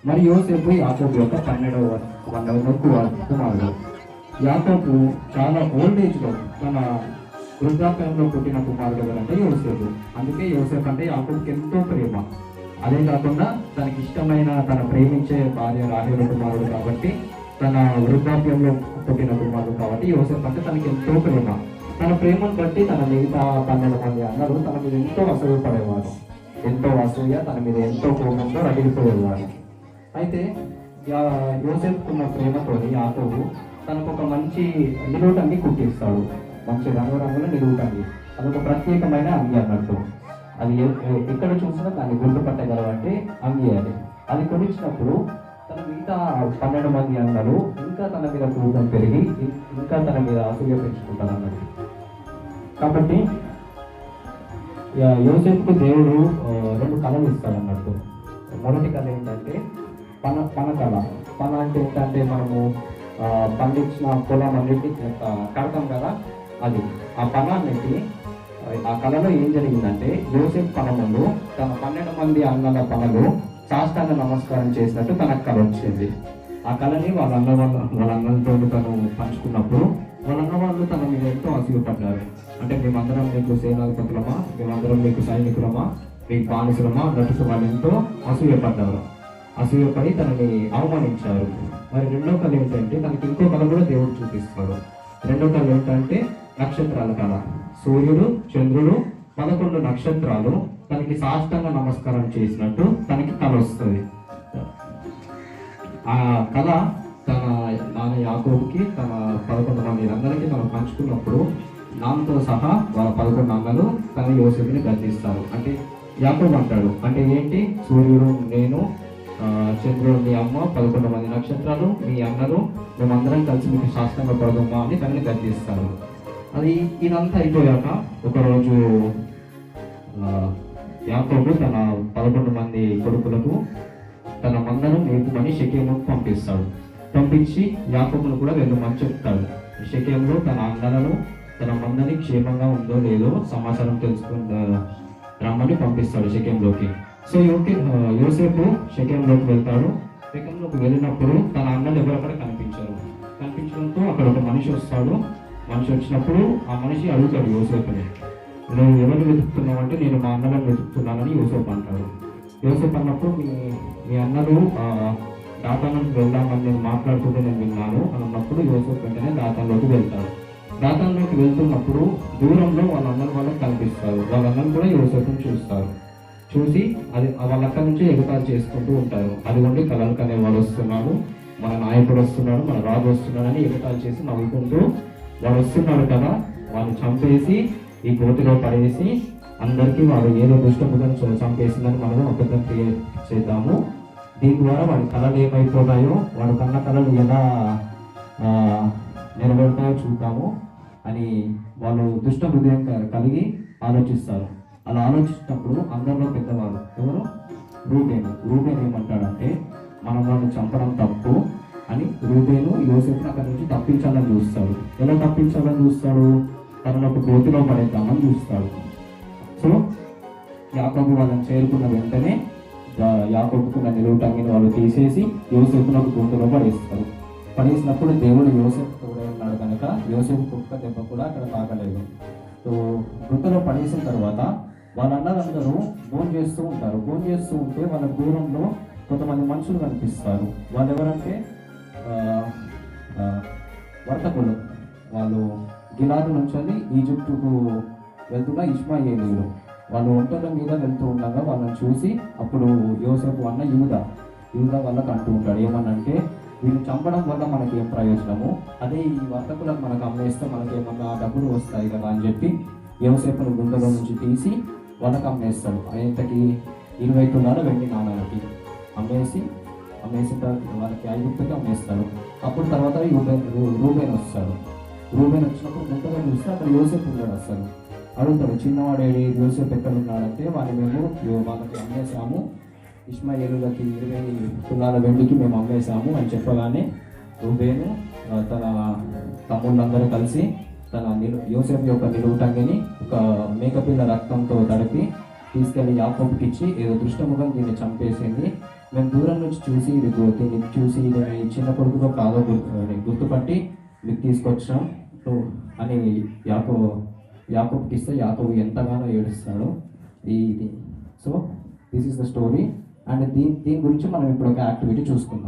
మరి యోసేపు యాకోబు యొక్క 12వ కుమారుడు. యాకోబు చాలా ఓల్డ్ ఏజ్లో తన వృద్ధాప్యంలో పుట్టిన కుమారుడు ఎవరంటే యోసేపు. అందుకే యోసేపు అంటే యాకోబుకి ఎంతో ప్రేమ. అదే కాకుండా తనకి ఇష్టమైన తన ప్రేమించే భార్య రాహేలు కుమారుడు కాబట్టి, తన వృద్ధాప్యంలో పుట్టిన కుమారుడు కాబట్టి యోసేపు అంటే తనకి ఎంతో ప్రేమ. తన ప్రేమను బట్టి తన మిగతా 12 మంది అన్నలు తన మీద ఎంతో అసూయ పడేవారు. ఎంతో అసూయ, తన మీద ఎంతో కోపంతో రగిలిపోయేవారు. అయితే యోసేపుకున్న ప్రేమతోని యాకోబు తనకు ఒక మంచి నిలువుటంగి కుట్టిస్తాడు. మంచి రంగురంగుల నిలువుటంగి. అదొక ప్రత్యేకమైన అంగి అన్నట్టు. అది ఎక్కడ చూసినా దాన్ని గుర్తుపట్టగలవంటే అంగి అది. అది కొనిచ్చినప్పుడు తన మిగతా 12 మంది అన్నలు ఇంకా తన మీద కోపం పెరిగి ఇంకా తన మీద అసూయ పెంచుకుంటారు అన్నట్టు. కాబట్టి యోసేపుకు దేవుడు 2 కళలు ఇస్తాడు అన్నట్టు. మొదటి కళ ఏంటంటే పన కళ. పన అంటే ఏంటంటే మనము పండించిన పొలం అన్నిటిని కడతాం కదా, అది ఆ పన అన్నిటి. ఆ కళలో ఏం జరిగిందంటే యోసేపు పన ముందు తన 12 మంది అన్నల పనలు సాష్టాంగ నమస్కారం చేసినట్టు తనకు కళ వచ్చింది. ఆ కళని వాళ్ళ అన్నలతో తను పంచుకున్నప్పుడు వాళ్ళ అన్న వాళ్ళు తన మీద ఎంతో అసూయపడ్డారు. అంటే మేమందరం మీకు సేనాధిపతులమా, మేమందరం మీకు సైనికులమా, మీకు బానిసలమా అన్నట్టు వాళ్ళు ఎంతో అసూయపడ్డారు. అసూయపడి తనని అవమానించారు. మరి రెండో కళ ఏంటంటే తనకి ఇంకో కళ కూడా దేవుడు చూపిస్తాడు. రెండో కళ ఏంటంటే నక్షత్రాల కళ. సూర్యుడు, చంద్రుడు, 11 నక్షత్రాలు తనకి సాష్టాంగ నమస్కారం చేసినట్టు తనకి కళ వస్తుంది. ఆ కళ తన నాన్న యాకోబుకి తన 11 మంది అందరికీ తను పంచుకున్నప్పుడు నాన్నతో సహా వాళ్ళ 11 అన్నలు తన యోసేపుని గర్దిస్తారు. అంటే యాకోబు అంటాడు, అంటే ఏంటి, సూర్యుడు నేను, చంద్రుడు మీ అమ్మ, 11 మంది నక్షత్రాలు మీ అన్నలు, మేమందరం కలిసి మీకు సాష్టాంగ పడదమ్మా అని తనని గర్దిస్తారు. ఇదంతా అయిపోయాక ఒకరోజు యాకోబు తన 11 మంది కొడుకులకు తన మందను మేపుమని షెకెముకు పంపిస్తాడు. పంపించి యాకోబును కూడా వెళ్ళమని చెప్తాడు. షెకెములో తన అన్నలను తన మందని క్షేమంగా ఉందో లేదో సమాచారం తెలుసుకుని రమ్మని పంపిస్తాడు షెకెంలోకి. సో యోసేపు షెకెంలోకి వెళ్తాడు. షెకెంలోకి వెళ్ళినప్పుడు తన అన్నలు ఎవరక్కడ కనిపించారు. కనిపించడంతో అక్కడ ఒక మనిషి వస్తాడు. మనిషి వచ్చినప్పుడు ఆ మనిషి అడుగుతాడు యోసేపుని, నువ్వు ఎవరిని వెతుకుతున్నావు అంటే నేను మా అన్నలను వెతుకుతున్నానని యోసేపు అంటాడు. యోసేపు అన్నప్పుడు మీ అన్నలు దాతానికి వెళ్దామని నేను మాట్లాడుతుంటే నేను విన్నాను అని అన్నప్పుడు యోసేపు వెంటనే దాతంలోకి వెళ్తాడు. దాతంలోకి వెళ్తున్నప్పుడు దూరంలో వాళ్ళ అన్నలు వాళ్ళకి కనిపిస్తారు. వాళ్ళ అన్నలు కూడా యోసేపుని చూస్తారు. చూసి అది వాళ్ళ అక్కడి నుంచి ఎగతాళి చేసుకుంటూ ఉంటారు. అదిగోండి కలలు కనే వాడు వస్తున్నాడు, మన నాయకుడు వస్తున్నాడు, మన రాజు వస్తున్నాడు అని ఎగతాళి చేసి నవ్వుకుంటూ వాడు వస్తున్నాడు కదా, వాడిని చంపేసి ఈ గోతిలో పడేసి అందరికీ వాడు ఏదో దుష్టముఖం చంపేసిందని మనము అబద్ధం క్రియేట్ చేద్దాము. దీని ద్వారా వాడి కళలు ఏమైపోతాయో, వాడు కన్న కళలు ఎలా నెరవేరుతాయో చూద్దాము అని వాళ్ళు దుష్ట హృదయం కలిగి ఆలోచిస్తారు. అలా ఆలోచించినప్పుడు అందరిలో పెద్దవారు ఎవరు, రూబేను ఏమంటాడంటే మనం వాడిని చంపడం తప్పు అని రూబేను యోసేపుని అక్కడి నుంచి తప్పించాలని చూస్తాడు. ఎలా తప్పించాలని చూస్తాడు, తనను ఒక గోతిలో పడేద్దామని చూస్తాడు. సో యాకోబు వాళ్ళని చేరుకున్న వెంటనే యాకోబుకున్న నిలువుటంగిని వాళ్ళు తీసేసి యోసేపును ఒక గోతిలో పడేస్తారు. పడేసినప్పుడు దేవుడు యోసేపు తోడే ఉన్నాడు కనుక యోసేపు కుక్క దెబ్బ కూడా అక్కడ తాకలేదు. సో గుంతలో పడేసిన తర్వాత వాళ్ళందరూ భోజనం చేస్తూ ఉంటారు. భోజనం చేస్తూ ఉంటే వాళ్ళ దూరంలో కొంతమంది మనుషులు కనిపిస్తారు. వాళ్ళు ఎవరంటే వర్తకులు. వాళ్ళు గిలాదు నుంచి ఈజిప్టుకు వెళ్తున్న ఇష్మాయేలీయులు. వాళ్ళు ఒంటెల మీద వెళ్తూ ఉండగా వాళ్ళని చూసి అప్పుడు యోసేపు అన్న యూదా వాళ్ళకి అంటూ ఉంటాడు, ఏమనంటే వీళ్ళు చంపడం వల్ల మనకి ఏం ప్రయోజనము, అదే ఈ వర్తకులకు మనకు అమ్మేస్తే మనకి ఏమన్నా డబ్బులు వస్తాయి కదా అని చెప్పి యోసేపును గుండెలో నుంచి తీసి వాళ్ళకి అమ్మేస్తాడు. ఇంతకి 20 తులాల వెండి నాణాలకి అమ్మేసిన తర్వాత వాళ్ళకి ఐగుప్తుకి అమ్మేస్తాడు. అప్పుడు తర్వాత రూబేన్ వస్తాడు. రూబేన్ వచ్చినప్పుడు గుంటలో చూస్తే అక్కడ యోసేపు ఉన్నాడు. అసలు అడుగుతాడు, చిన్నవాడేడి యోసేపు ఎక్కడ ఉన్నాడంటే వాడిని మేము వాళ్ళకి అమ్మేశాము, ఇష్మాయేలులకి 20 తులాల వెండికి మేము అమ్మేశాము అని చెప్పగానే రూబేను తన తమ్ముళ్ళందరూ కలిసి తన యోసేపు యొక్క నిలువుటంగిని ఒక మేకపిల్ల రక్తంతో తడిపి తీసుకెళ్లి యాకోబుకి ఇచ్చి, ఏదో దుష్టముఖం దీన్ని చంపేసింది, మేము దూరం నుంచి చూసి దీన్ని చూసి ఇది మీ చిన్న కొడుకుతో కాదో గుర్తుపట్టి మీకు తీసుకొచ్చాం అని యాకోబుకి ఇస్తే యాకోబు ఎంతగానో ఏడుస్తాడు. ఇది so this is the story. And దీని గురించి మనం ఇప్పుడు ఒక యాక్టివిటీ చూసుకుందాం.